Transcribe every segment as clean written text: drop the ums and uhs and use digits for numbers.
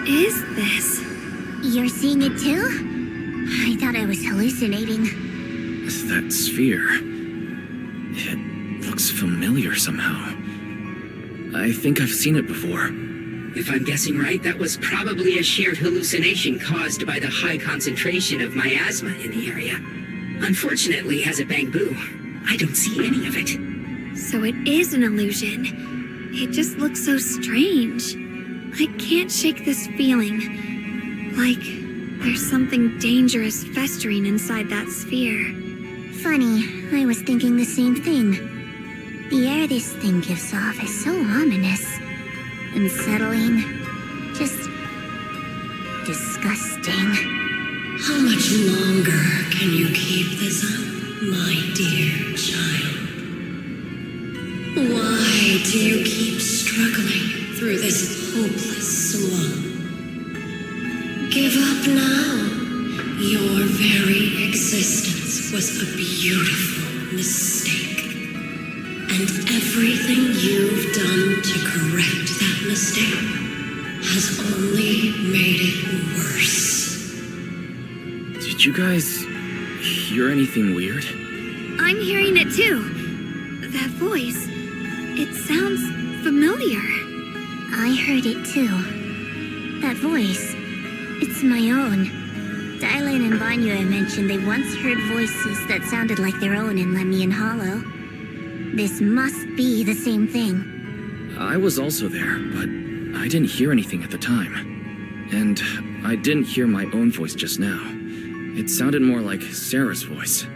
is this? You're seeing it too? I thought I was hallucinating. That sphere. It looks familiar somehow. I think I've seen it before. If I'm guessing right, that was probably a shared hallucination caused by the high concentration of miasma in the area. Unfortunately, as a Bangbu, I don't see any of it. So it is an illusion. It just looks so strange. I can't shake this feeling. Like there's something dangerous festering inside that sphere. Funny, I was thinking the same thing. The air this thing gives off is so ominous. Unsettling. Just disgusting. How much longer can you keep this up, my dear child? Why do you keep struggling through this hopeless swamp? Give up now. Your very existence was a beautiful mistake. And everything you've done to correct that mistake has only made it worse. Did you guys hear anything weird? I'm hearing it too. That voice. It sounds familiar. I heard it too. That voice. It's my own. Dylan and Banyu mentioned they once heard voices that sounded like their own in Lemian Hollow. This must be the same thing. I was also there, but I didn't hear anything at the time. And I didn't hear my own voice just now. It sounded more like Sarah's voice.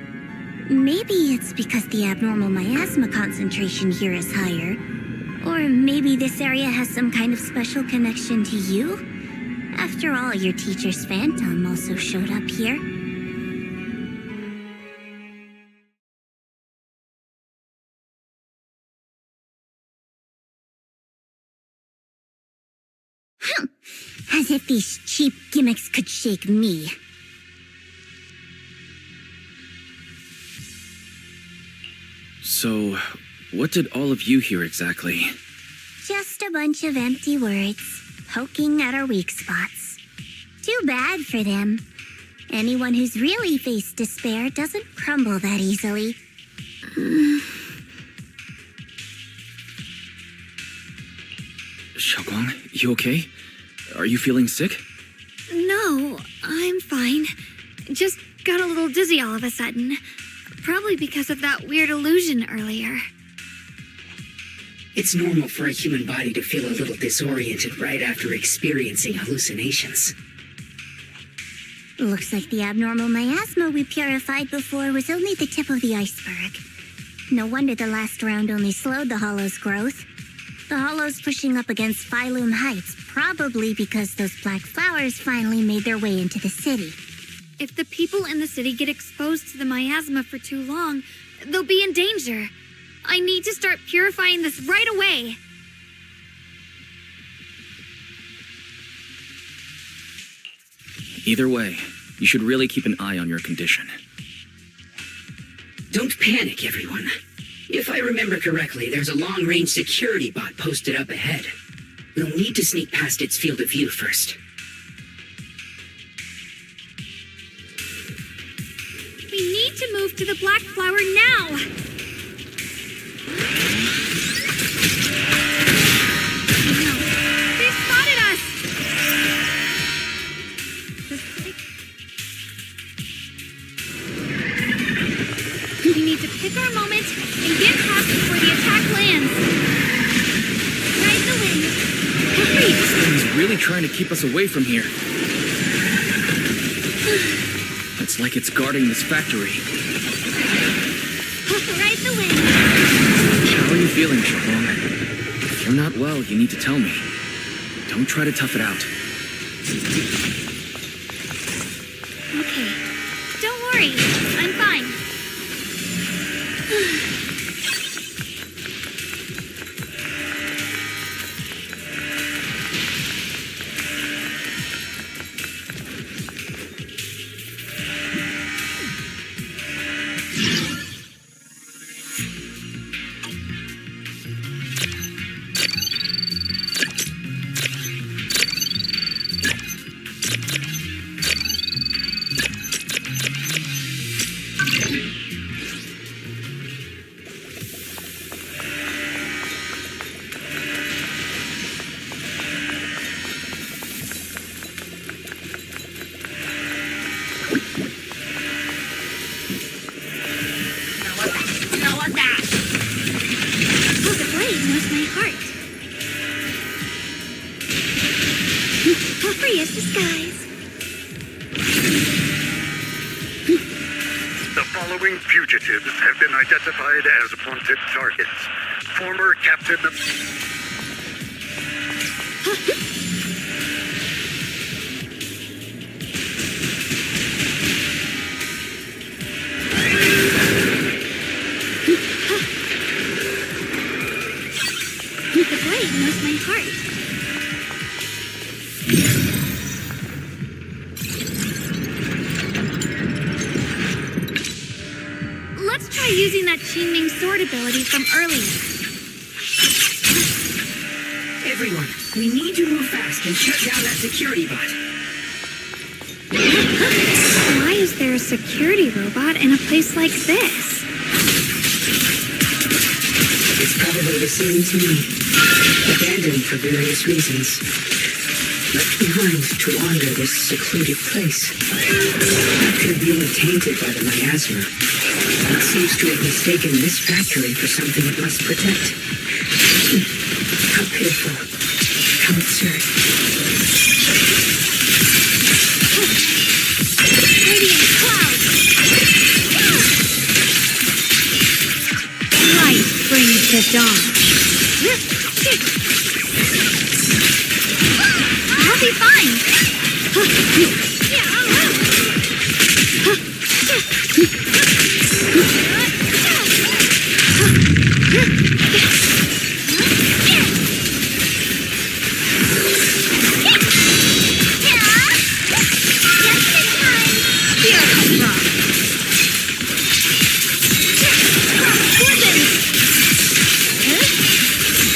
Maybe it's because the abnormal miasma concentration here is higher. Or maybe this area has some kind of special connection to you? After all, your teacher's phantom also showed up here. As if these cheap gimmicks could shake me. So, what did all of you hear exactly? Just a bunch of empty words, poking at our weak spots. Too bad for them. Anyone who's really faced despair doesn't crumble that easily. Xiaoguang, you okay? Are you feeling sick? No, I'm fine. Just got a little dizzy all of a sudden. Probably because of that weird illusion earlier. It's normal for a human body to feel a little disoriented right after experiencing hallucinations. Looks like the abnormal miasma we purified before was only the tip of the iceberg. No wonder the last round only slowed the Hollow's growth. The Hollow's pushing up against Phylum Heights, probably because those black flowers finally made their way into the city. If the people in the city get exposed to the miasma for too long, they'll be in danger. I need to start purifying this right away. Either way, you should really keep an eye on your condition. Don't panic, everyone. If I remember correctly, there's a long-range security bot posted up ahead. We'll need to sneak past its field of view first. We need to move to the black flower now. No, they spotted us. We need to pick our moment and get past before the attack lands. Ride the wind. Hurry! This thing's really trying to keep us away from here. It's like it's guarding this factory. Ride the wind. How are you feeling, Xiaoguang? If you're not well, you need to tell me. Don't try to tough it out. Okay. Don't worry. I'm fine. Oh, the blade knows my heart. How free is the skies? The following fugitives have been identified as wanted targets. Former Captain of... The blade knows my heart. Let's try using that Qingming sword ability from earlier. Everyone, we need to move fast and shut down that security bot. Why is there a security robot in a place like this? It's probably the same team. Abandoned for various reasons. Left behind to wander this secluded place. After being tainted by the miasma, it seems to have mistaken this factory for something it must protect. How pitiful. How absurd. Radiant cloud! Light brings the dawn. I'll be fine.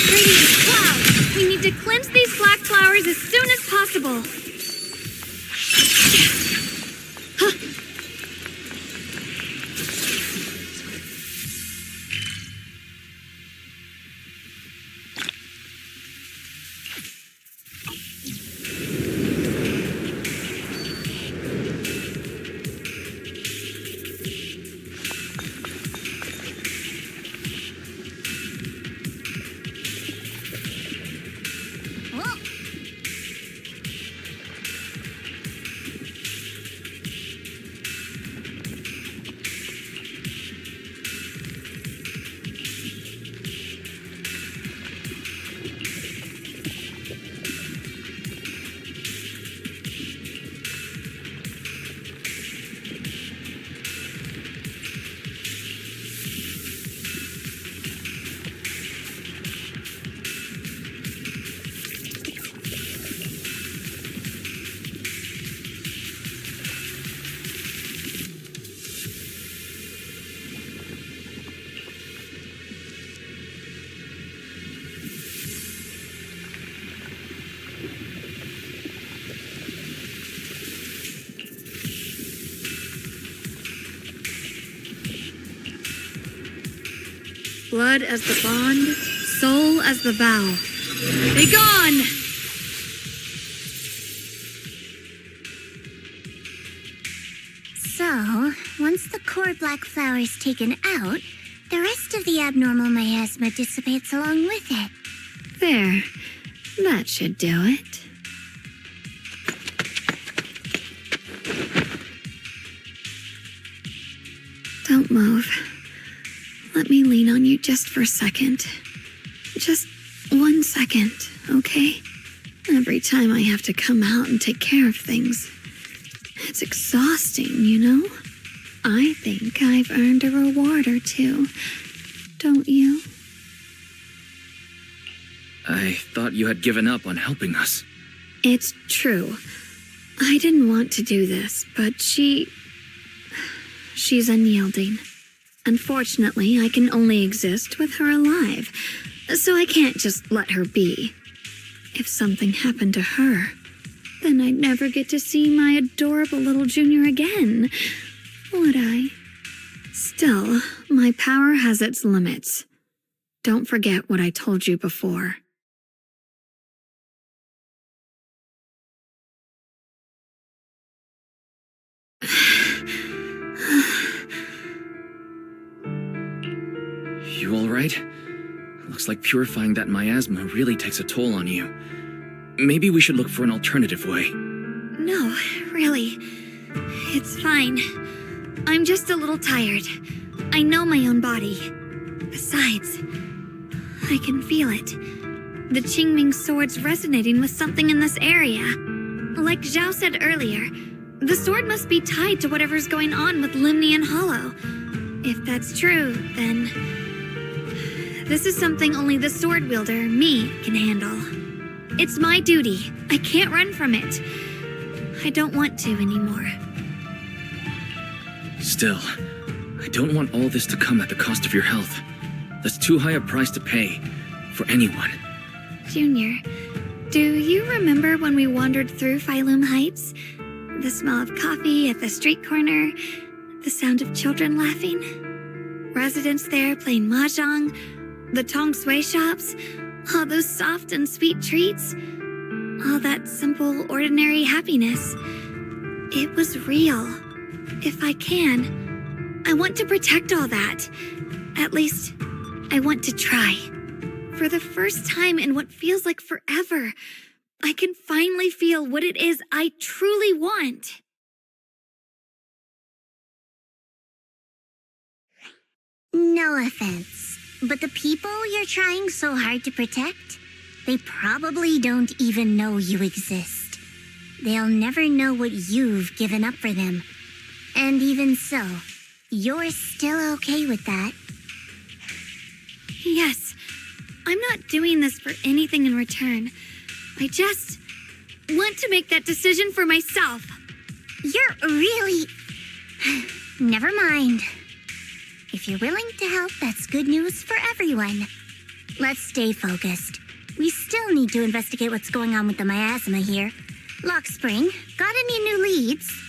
Radiant cloud! We need to cleanse these black flowers as soon as possible. Blood as the bond, soul as the vow. Begone! So, once the core black flower is taken out, the rest of the abnormal miasma dissipates along with it. There. That should do it. Don't move. Let me lean on you just for a second. Just 1 second, okay? Every time I have to come out and take care of things. It's exhausting, you know? I think I've earned a reward or two. Don't you? I thought you had given up on helping us. It's true. I didn't want to do this, but she's unyielding. Unfortunately, I can only exist with her alive, so I can't just let her be. If something happened to her, then I'd never get to see my adorable little junior again, would I? Still, my power has its limits. Don't forget what I told you before. You alright? Looks like purifying that miasma really takes a toll on you. Maybe we should look for an alternative way. No, really. It's fine. I'm just a little tired. I know my own body. Besides, I can feel it. The Qingming sword's resonating with something in this area. Like Zhao said earlier, the sword must be tied to whatever's going on with Limnian Hollow. If that's true, then this is something only the sword wielder, me, can handle. It's my duty. I can't run from it. I don't want to anymore. Still, I don't want all this to come at the cost of your health. That's too high a price to pay, for anyone. Junior, do you remember when we wandered through Phylum Heights? The smell of coffee at the street corner, the sound of children laughing, residents there playing mahjong, the Tong Sui shops, all those soft and sweet treats, all that simple, ordinary happiness. It was real. If I can, I want to protect all that. At least, I want to try. For the first time in what feels like forever, I can finally feel what it is I truly want. No offense, but the people you're trying so hard to protect, they probably don't even know you exist. They'll never know what you've given up for them. And even so, you're still okay with that. Yes, I'm not doing this for anything in return. I just want to make that decision for myself. You're really... Never mind. If you're willing to help, that's good news for everyone. Let's stay focused. We still need to investigate what's going on with the miasma here. Lock Spring, got any new leads?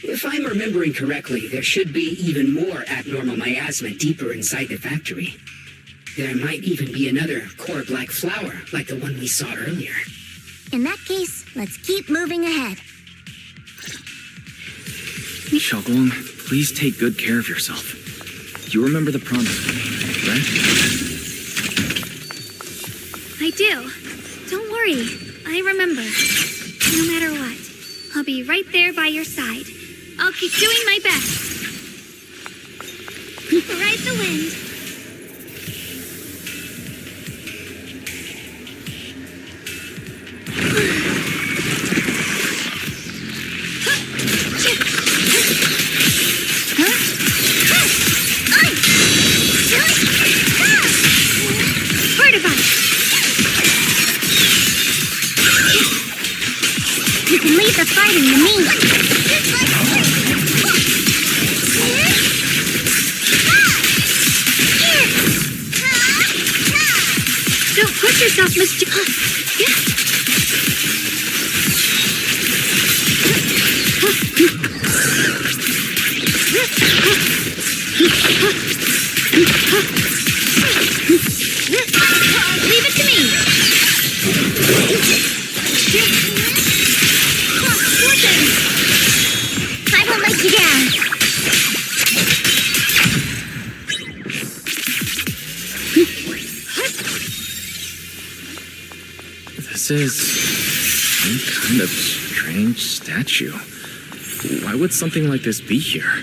If I'm remembering correctly, there should be even more abnormal miasma deeper inside the factory. There might even be another core black flower, like the one we saw earlier. In that case, let's keep moving ahead. Xiaoguang, please take good care of yourself. You remember the promise, right? I do. Don't worry. I remember. No matter what, I'll be right there by your side. I'll keep doing my best. Ride the wind. Heard about it. You can leave the fighting to me. Don't push yourself, Mr. Leave it to me. I won't let you down. This is some kind of strange statue. Why would something like this be here?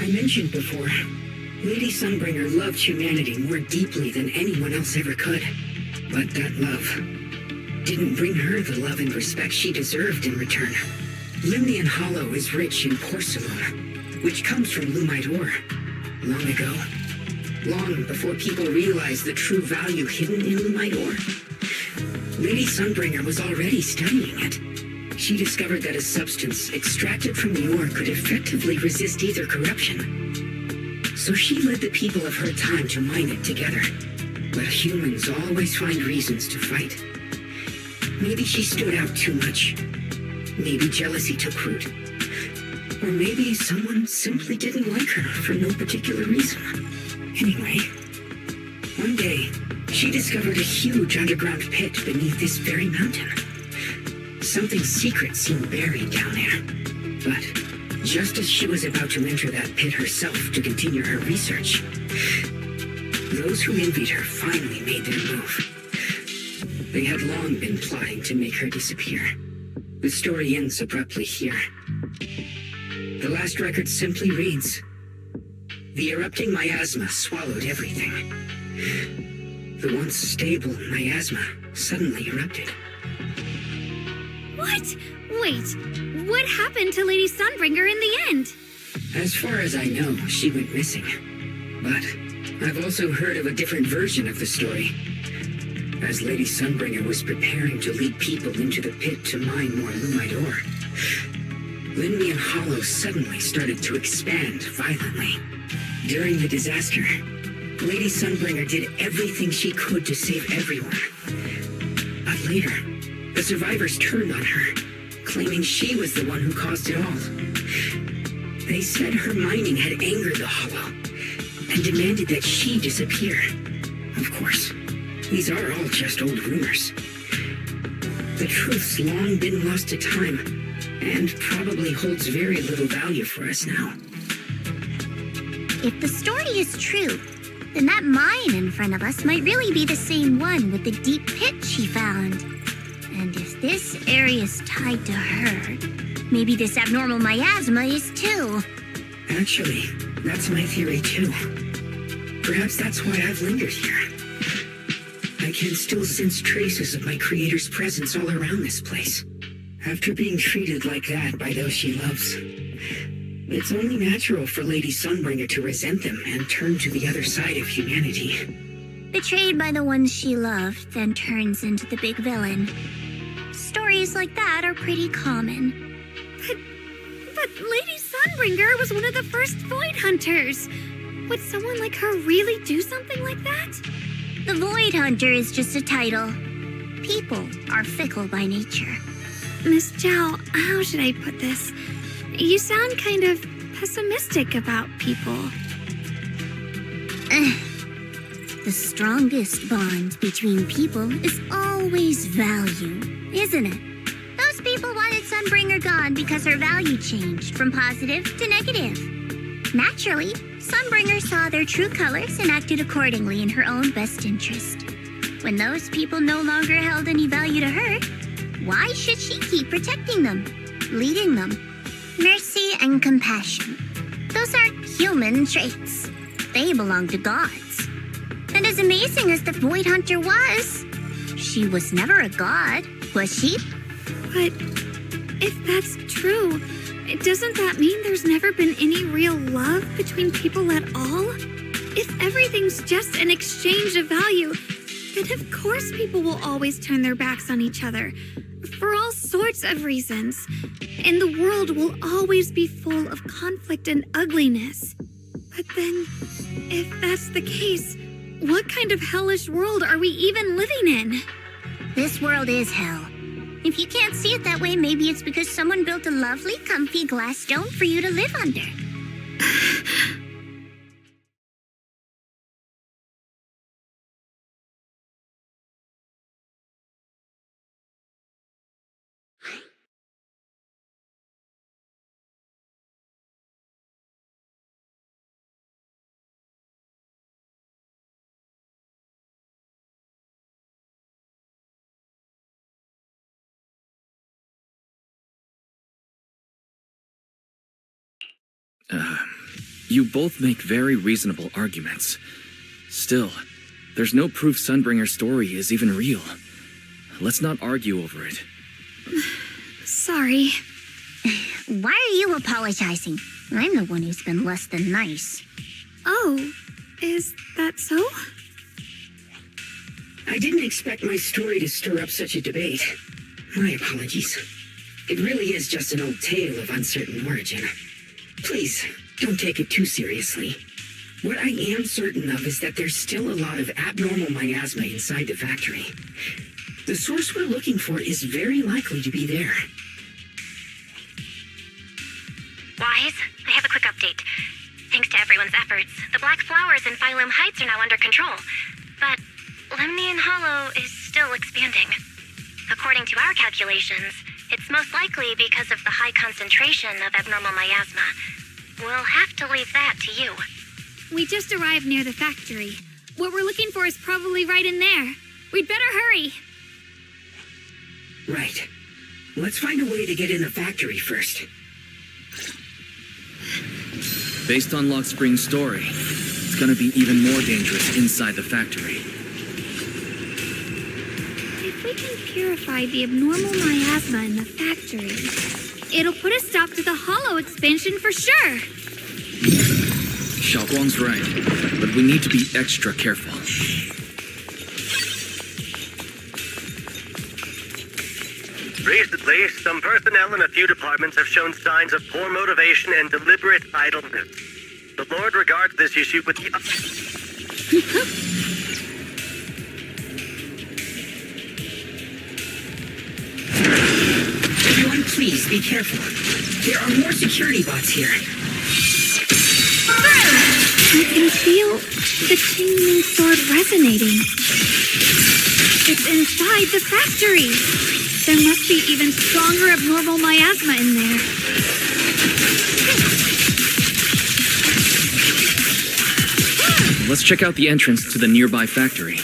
I mentioned before, Lady Sunbringer loved humanity more deeply than anyone else ever could. But that love didn't bring her the love and respect she deserved in return. Limnian Hollow is rich in porcelain, which comes from Lumite ore. Long ago, long before people realized the true value hidden in Lumite ore, Lady Sunbringer was already studying it. She discovered that a substance extracted from the ore could effectively resist ether corruption. So she led the people of her time to mine it together. But humans always find reasons to fight. Maybe she stood out too much. Maybe jealousy took root. Or maybe someone simply didn't like her for no particular reason. Anyway, one day, she discovered a huge underground pit beneath this very mountain. Something secret seemed buried down there. But just as she was about to enter that pit herself to continue her research, those who envied her finally made their move. They had long been plotting to make her disappear. The story ends abruptly here. The last record simply reads, "The erupting miasma swallowed everything." The once stable miasma suddenly erupted. What? Wait, what happened to Lady Sunbringer in the end? As far as I know, she went missing. But I've also heard of a different version of the story. As Lady Sunbringer was preparing to lead people into the pit to mine more Lumite ore, Limnian Hollow suddenly started to expand violently. During the disaster, Lady Sunbringer did everything she could to save everyone. But later, the survivors turned on her, claiming she was the one who caused it all. They said her mining had angered the Hollow and demanded that she disappear. Of course, these are all just old rumors. The truth's long been lost to time, and probably holds very little value for us now. If the story is true, then that mine in front of us might really be the same one with the deep pit she found. And if this area's tied to her, maybe this abnormal miasma is too. Actually, that's my theory too. Perhaps that's why I've lingered here. I can still sense traces of my creator's presence all around this place. After being treated like that by those she loves, it's only natural for Lady Sunbringer to resent them and turn to the other side of humanity. Betrayed by the ones she loved, then turns into the big villain. Stories like that are pretty common. But Lady Sunbringer was one of the first Void Hunters. Would someone like her really do something like that? The Void Hunter is just a title. People are fickle by nature. Miss Zhao, how should I put this? You sound kind of pessimistic about people. The strongest bond between people is always value, isn't it? Those people wanted Sunbringer gone because her value changed from positive to negative. Naturally, Sunbringer saw their true colors and acted accordingly in her own best interest. When those people no longer held any value to her, why should she keep protecting them, leading them? Mercy and compassion. Those aren't human traits. They belong to gods. And as amazing as the Void Hunter was, she was never a god, was she? But if that's true, doesn't that mean there's never been any real love between people at all? If everything's just an exchange of value, then of course people will always turn their backs on each other, for all sorts of reasons. And the world will always be full of conflict and ugliness. But then, if that's the case, what kind of hellish world are we even living in? This world is hell. If you can't see it that way, maybe it's because someone built a lovely, comfy glass dome for you to live under. You both make very reasonable arguments. Still, there's no proof Sunbringer's story is even real. Let's not argue over it. Sorry. Why are you apologizing? I'm the one who's been less than nice. Oh, is that so? I didn't expect my story to stir up such a debate. My apologies. It really is just an old tale of uncertain origin. Please, don't take it too seriously. What I am certain of is that there's still a lot of abnormal miasma inside the factory. The source we're looking for is very likely to be there. Wise, I have a quick update. Thanks to everyone's efforts, the black flowers in Phylum Heights are now under control. But Lemnian Hollow is still expanding. According to our calculations, it's most likely because of the high concentration of abnormal miasma. We'll have to leave that to you. We just arrived near the factory. What we're looking for is probably right in there. We'd better hurry. Right. Let's find a way to get in the factory first. Based on Lock Spring's story, it's gonna be even more dangerous inside the factory. If we can purify the abnormal miasma in the factory, it'll put a stop to the hollow expansion for sure. Xiaoguang's right, but we need to be extra careful. Recently, some personnel in a few departments have shown signs of poor motivation and deliberate idleness. The Lord regards this issue with the Everyone, please be careful. There are more security bots here. I can feel the Qingming sword resonating. It's inside the factory. There must be even stronger abnormal miasma in there. Let's check out the entrance to the nearby factory.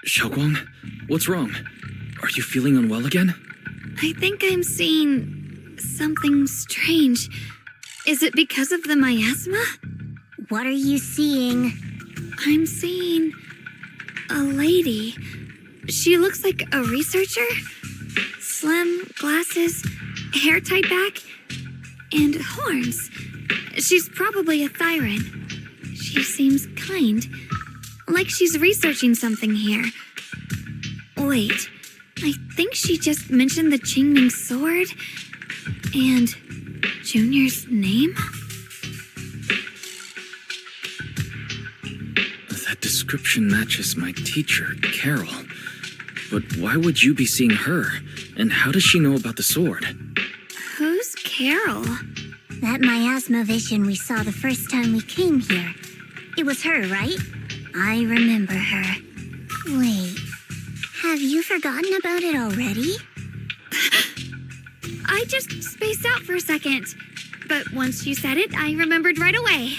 Xiaoguang, what's wrong? Are you feeling unwell again? I think I'm seeing something strange. Is it because of the miasma? What are you seeing? I'm seeing a lady. She looks like a researcher. Slim, glasses, hair tied back, and horns. She's probably a Thyran. She seems kind, like she's researching something here. Wait, I think she just mentioned the Qingming sword and Junior's name? That description matches my teacher, Carol. But why would you be seeing her? And how does she know about the sword? Who's Carol? That miasma vision we saw the first time we came here. It was her, right? I remember her. Wait, have you forgotten about it already? I just spaced out for a second. But once you said it, I remembered right away.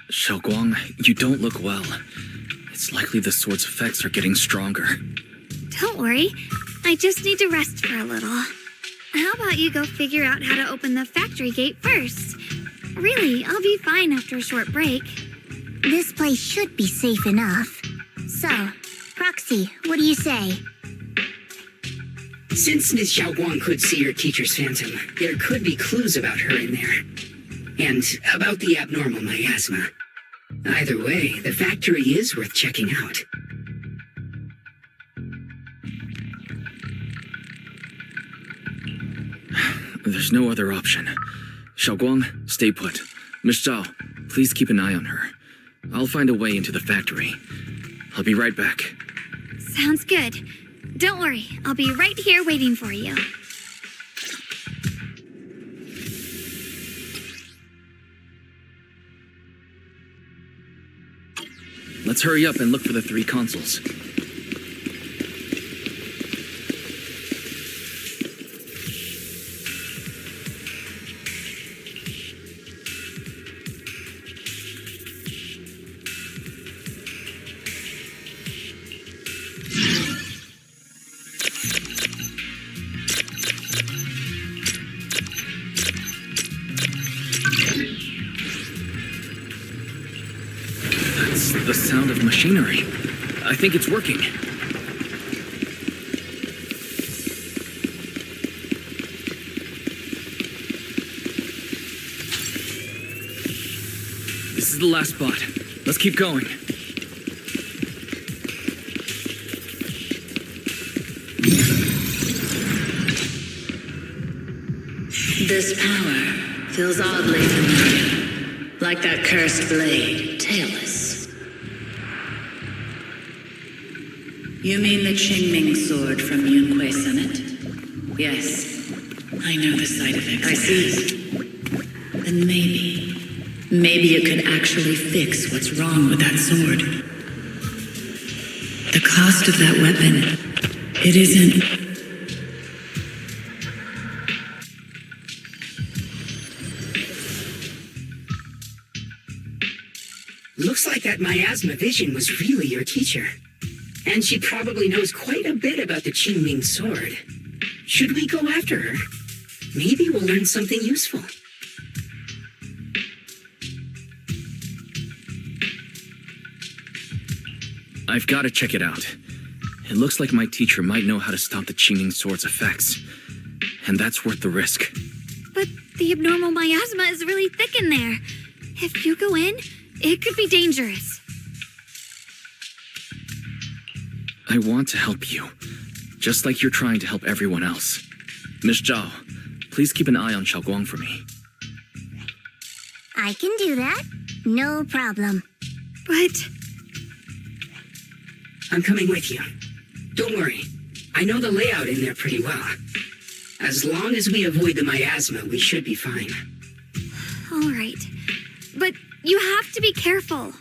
Xiaoguang, you don't look well. It's likely the sword's effects are getting stronger. Don't worry. I just need to rest for a little. How about you go figure out how to open the factory gate first? Really, I'll be fine after a short break. This place should be safe enough. So, Proxy, what do you say? Since Ms. Xiaoguang could see your teacher's phantom, there could be clues about her in there. And about the abnormal miasma. Either way, the factory is worth checking out. There's no other option. Xiaoguang, stay put. Miss Zhao, please keep an eye on her. I'll find a way into the factory. I'll be right back. Sounds good. Don't worry, I'll be right here waiting for you. Let's hurry up and look for the 3 consoles. That's the sound of machinery. I think it's working. This is the last spot. Let's keep going. This power feels oddly familiar. Like that cursed blade, tailless. You mean the Qingming sword from Yunque Senate? Yes, I know the side effects. I see. Then maybe it could actually fix what's wrong with that sword. The cost of that weapon, it isn't... Looks like that miasma vision was really your teacher. And she probably knows quite a bit about the Qingming sword. Should we go after her? Maybe we'll learn something useful. I've got to check it out. It looks like my teacher might know how to stop the Qingming sword's effects. And that's worth the risk. But the abnormal miasma is really thick in there. If you go in, it could be dangerous. I want to help you, just like you're trying to help everyone else. Miss Zhao, please keep an eye on Xiaoguang for me. I can do that. No problem. But I'm coming with you. Don't worry. I know the layout in there pretty well. As long as we avoid the miasma, we should be fine. all right. But you have to be careful.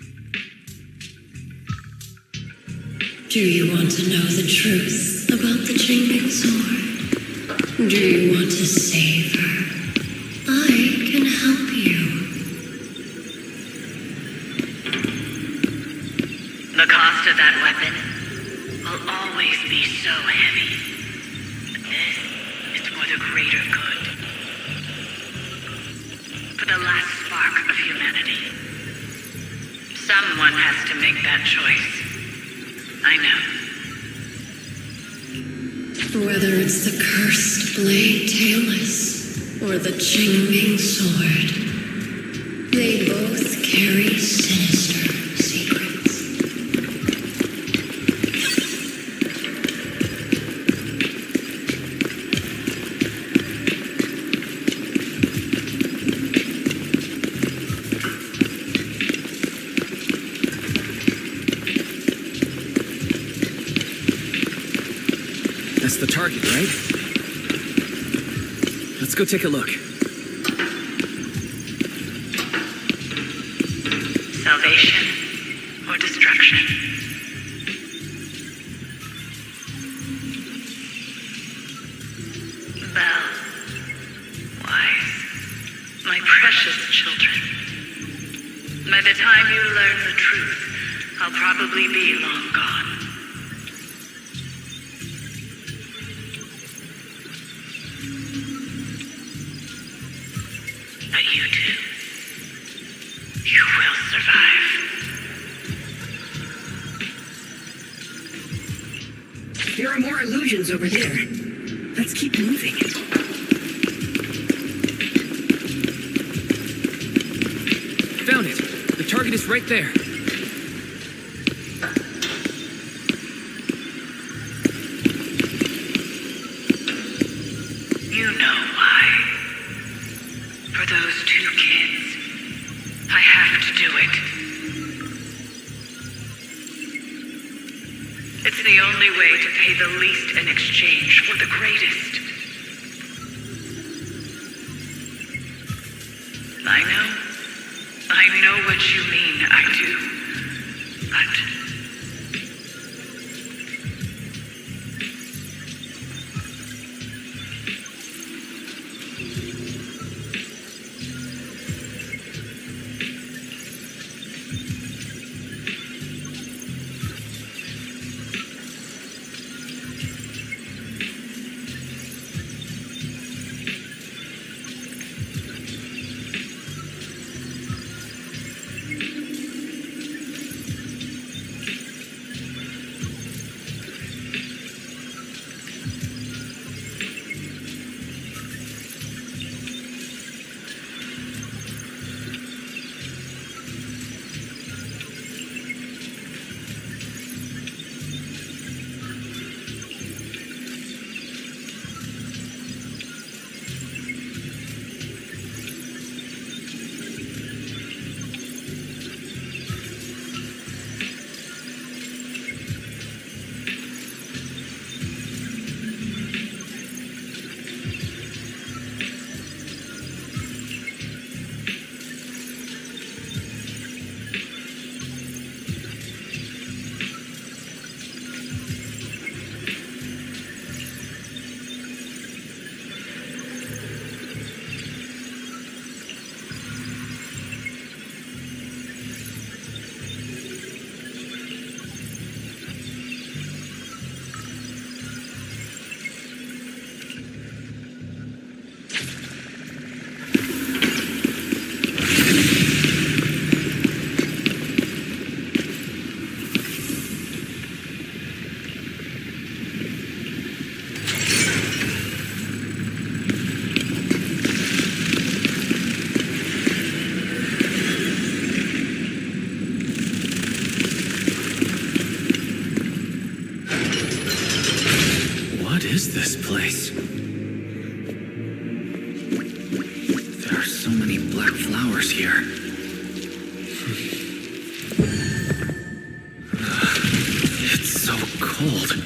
Do you want to know the truth about the Qingming sword? Do you want to save her? I can help you. The cost of that weapon will always be so heavy. But this is for the greater good. For the last spark of humanity. Someone has to make that choice. I know. Whether it's the cursed blade tailless or the Qingming sword, they both carry sinister secrets. That's the target, right? Let's go take a look. Salvation or destruction? Belle, Wise, my precious children. By the time you learn the truth, I'll probably be long gone. But you two, you will survive. There are more illusions over there. Let's keep moving. Found it! The target is right there. You know why. For those 2 kids, I have to do it. It's the only way to pay the least in exchange for the greatest. I know what you mean, I do. But What is this place? There are so many black flowers here. It's so cold.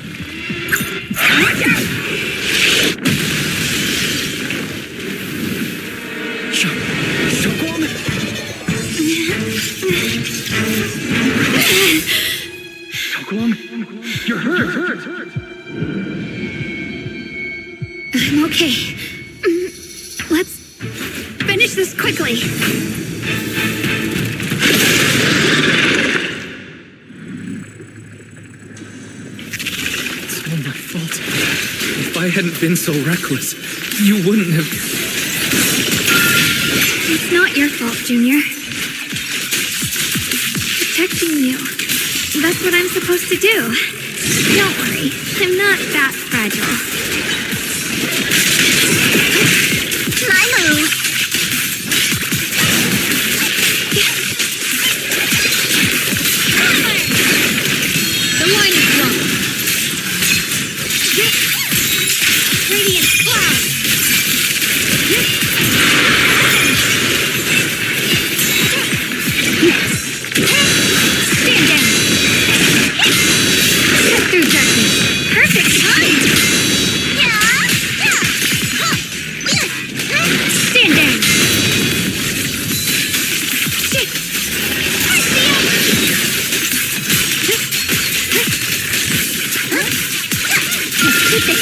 You're hurt. I'm okay. Let's finish this quickly. It's all my fault. If I hadn't been so reckless, you wouldn't have... It's not your fault, Junior. Protecting you. That's what I'm supposed to do. Don't worry. I'm not that fragile. My move. The line is long. Radiant cloud. Stand down. Cut through darkness. Perfect time. Stand down.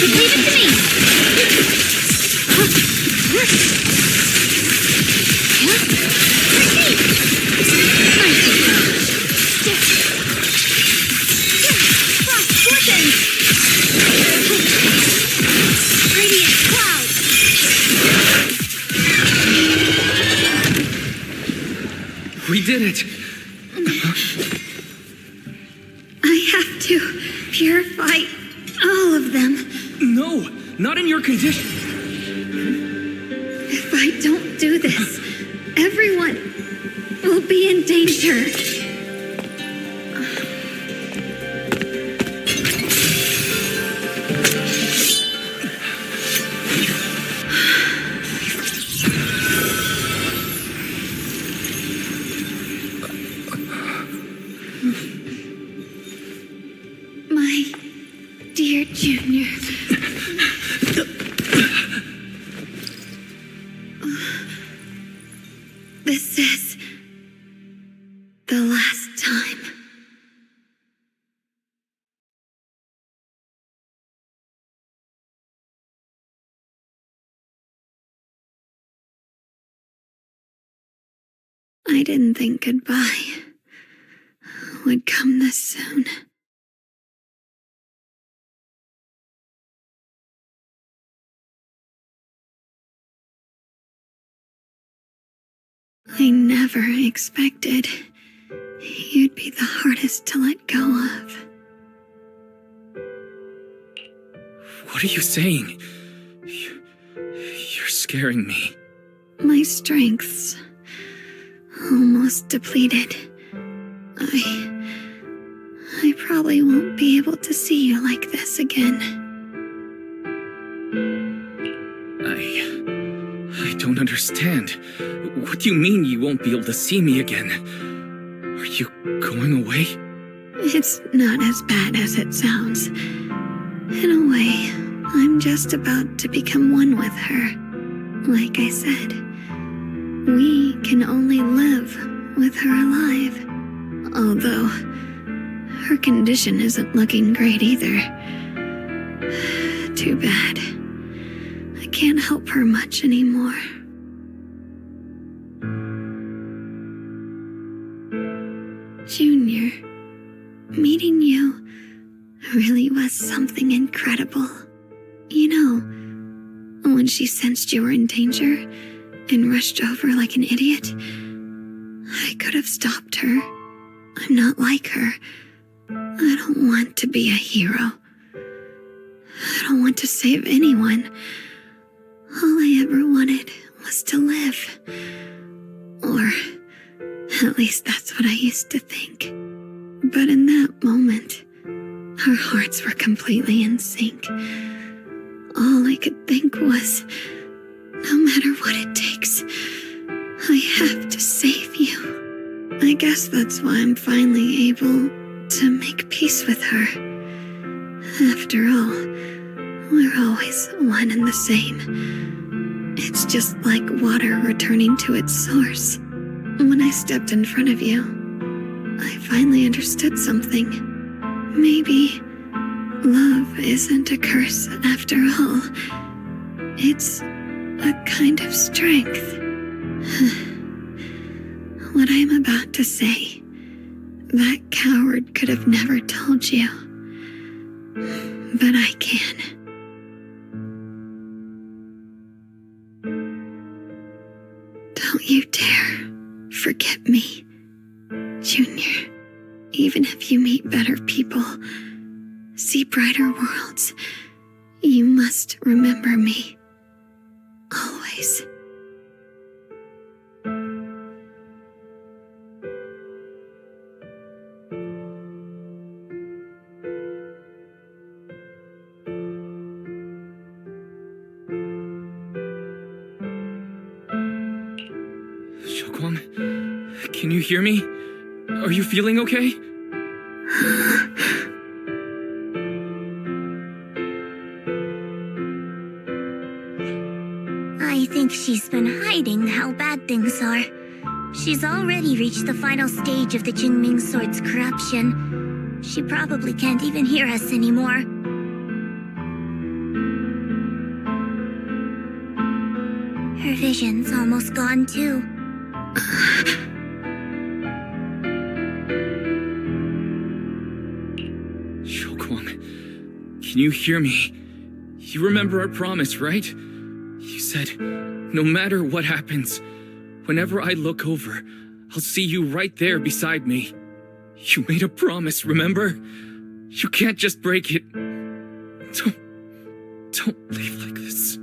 Leave it to me. Radiant cloud. We did it! I have to purify all of them. No! Not in your condition. If I don't do this, everyone will be in danger. My dear Junior. This is the last time. I didn't think goodbye would come this soon. I never expected you'd be the hardest to let go of. What are you saying? You're scaring me. My strength's almost depleted. I probably won't be able to see you like this again. I don't understand. What do you mean you won't be able to see me again? Are you going away? It's not as bad as it sounds. In a way, I'm just about to become one with her. Like I said, we can only live with her alive. Although, her condition isn't looking great either. Too bad. I can't help her much anymore. Junior, meeting you really was something incredible. You know, when she sensed you were in danger and rushed over like an idiot, I could have stopped her. I'm not like her. I don't want to be a hero. I don't want to save anyone. All I ever wanted was to live. Or at least that's what I used to think. But in that moment, our hearts were completely in sync. All I could think was, no matter what it takes, I have to save you. I guess that's why I'm finally able to make peace with her. After all, we're always one and the same. It's just like water returning to its source. When I stepped in front of you, I finally understood something. Maybe love isn't a curse after all. It's a kind of strength. What I'm about to say, that coward could have never told you. But I can. Don't you dare forget me, Junior. Even if you meet better people, see brighter worlds, you must remember me. Always. Can you hear me? Are you feeling okay? I think she's been hiding how bad things are. She's already reached the final stage of the Qingming Sword's corruption. She probably can't even hear us anymore. Her vision's almost gone too. Can you hear me? You remember our promise, right? You said, no matter what happens, whenever I look over, I'll see you right there beside me. You made a promise, remember? You can't just break it. Don't leave like this.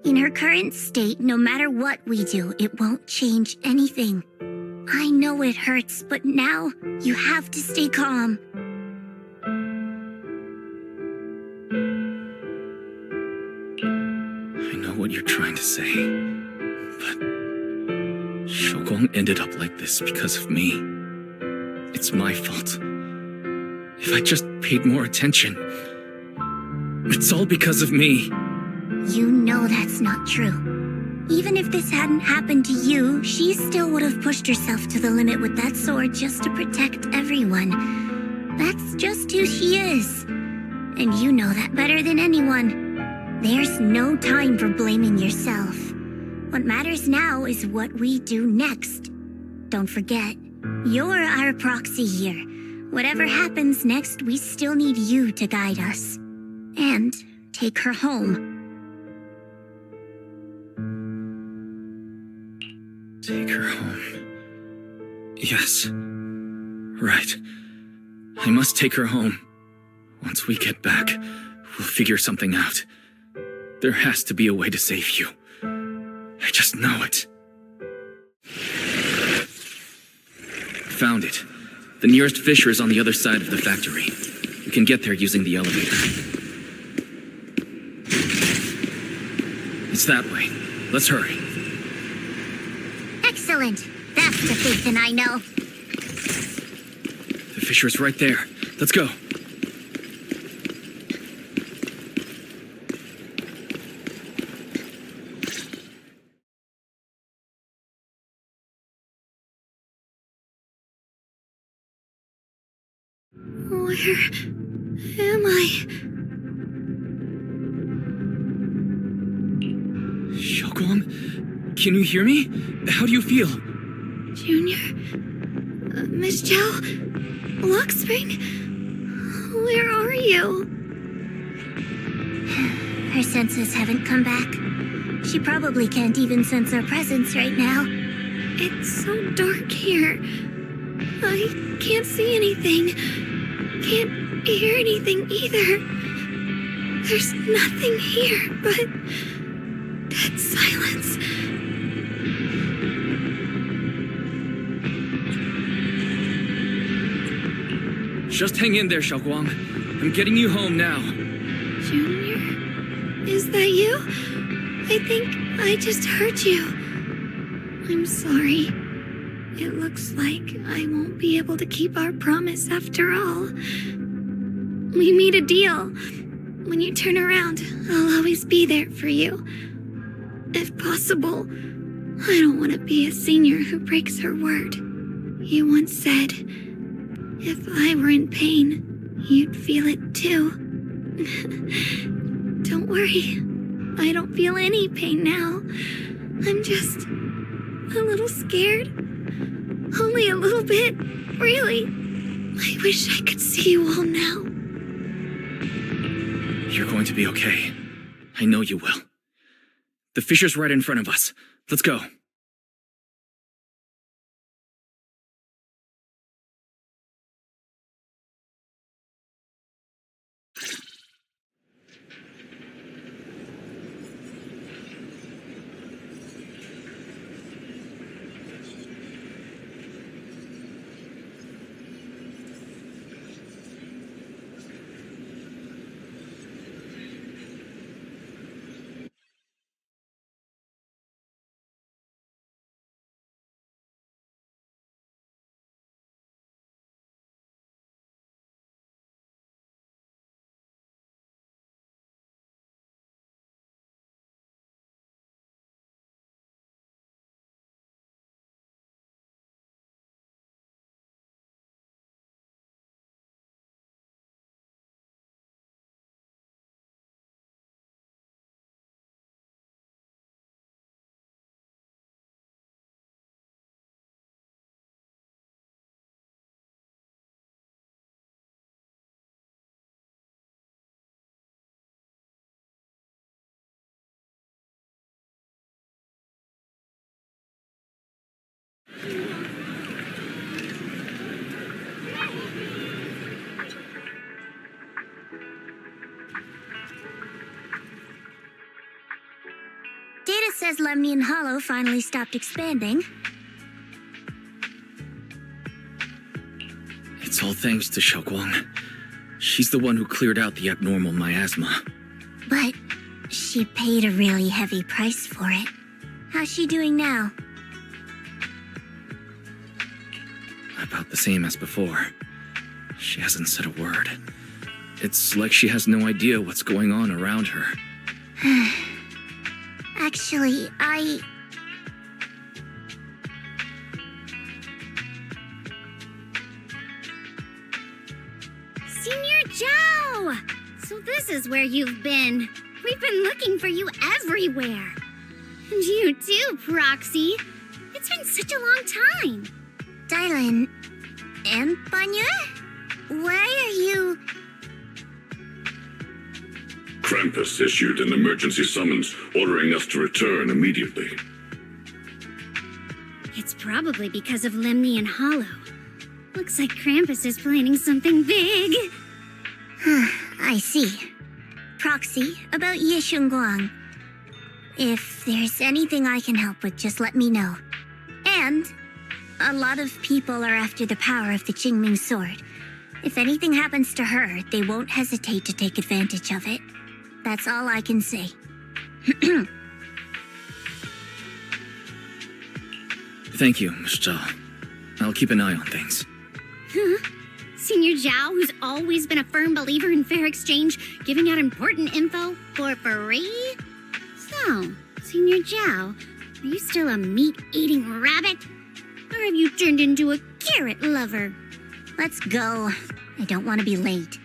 In her current state, no matter what we do, it won't change anything. I know it hurts, but now you have to stay calm. I know what you're trying to say, but Shoguang ended up like this because of me. It's my fault. If I just paid more attention, it's all because of me. You know that's not true. Even if this hadn't happened to you, she still would have pushed herself to the limit with that sword just to protect everyone. That's just who she is. And you know that better than anyone. There's no time for blaming yourself. What matters now is what we do next. Don't forget, you're our proxy here. Whatever happens next, we still need you to guide us. And take her home. Take her home. Yes. Right. I must take her home. Once we get back, we'll figure something out. There has to be a way to save you. I just know it. Found it. The nearest fissure is on the other side of the factory. We can get there using the elevator. It's that way. Let's hurry. Excellent. That's the Ethan I know. The fissure's right there. Let's go. Where am I? Shoguang? Can you hear me? How do you feel? Junior? Miss Chow? Luxspring? Where are you? Her senses haven't come back. She probably can't even sense our presence right now. It's so dark here. I can't see anything. Can't hear anything either. There's nothing here but dead silence. Just hang in there, Shoguang. I'm getting you home now. Junior? Is that you? I think I just heard you. I'm sorry. It looks like I won't be able to keep our promise after all. We made a deal. When you turn around, I'll always be there for you. If possible, I don't want to be a senior who breaks her word. You once said, if I were in pain, you'd feel it too. Don't worry. I don't feel any pain now. I'm just a little scared. Only a little bit, really. I wish I could see you all now. You're going to be okay. I know you will. The fissure's right in front of us. Let's go. says Lemnian Hollow finally stopped expanding. It's all thanks to Xiaoguang. She's the one who cleared out the abnormal miasma. But she paid a really heavy price for it. How's she doing now? About the same as before. She hasn't said a word. It's like she has no idea what's going on around her. Actually, Senior Zhao! So this is where you've been. We've been looking for you everywhere. And you too, Proxy. It's been such a long time. Dylan and Banya? Why are you... Krampus issued an emergency summons ordering us to return immediately. It's probably because of Lemnian Hollow. Looks like Krampus is planning something big. I see. Proxy, about Ye Shunguang. If there's anything I can help with, just let me know. And a lot of people are after the power of the Qingming sword. If anything happens to her, they won't hesitate to take advantage of it. That's all I can say. Thank you, Miss Zhao. I'll keep an eye on things. Senior Zhao, who's always been a firm believer in fair exchange, giving out important info for free? So, Senior Zhao, are you still a meat-eating rabbit? Or have you turned into a carrot lover? Let's go. I don't want to be late.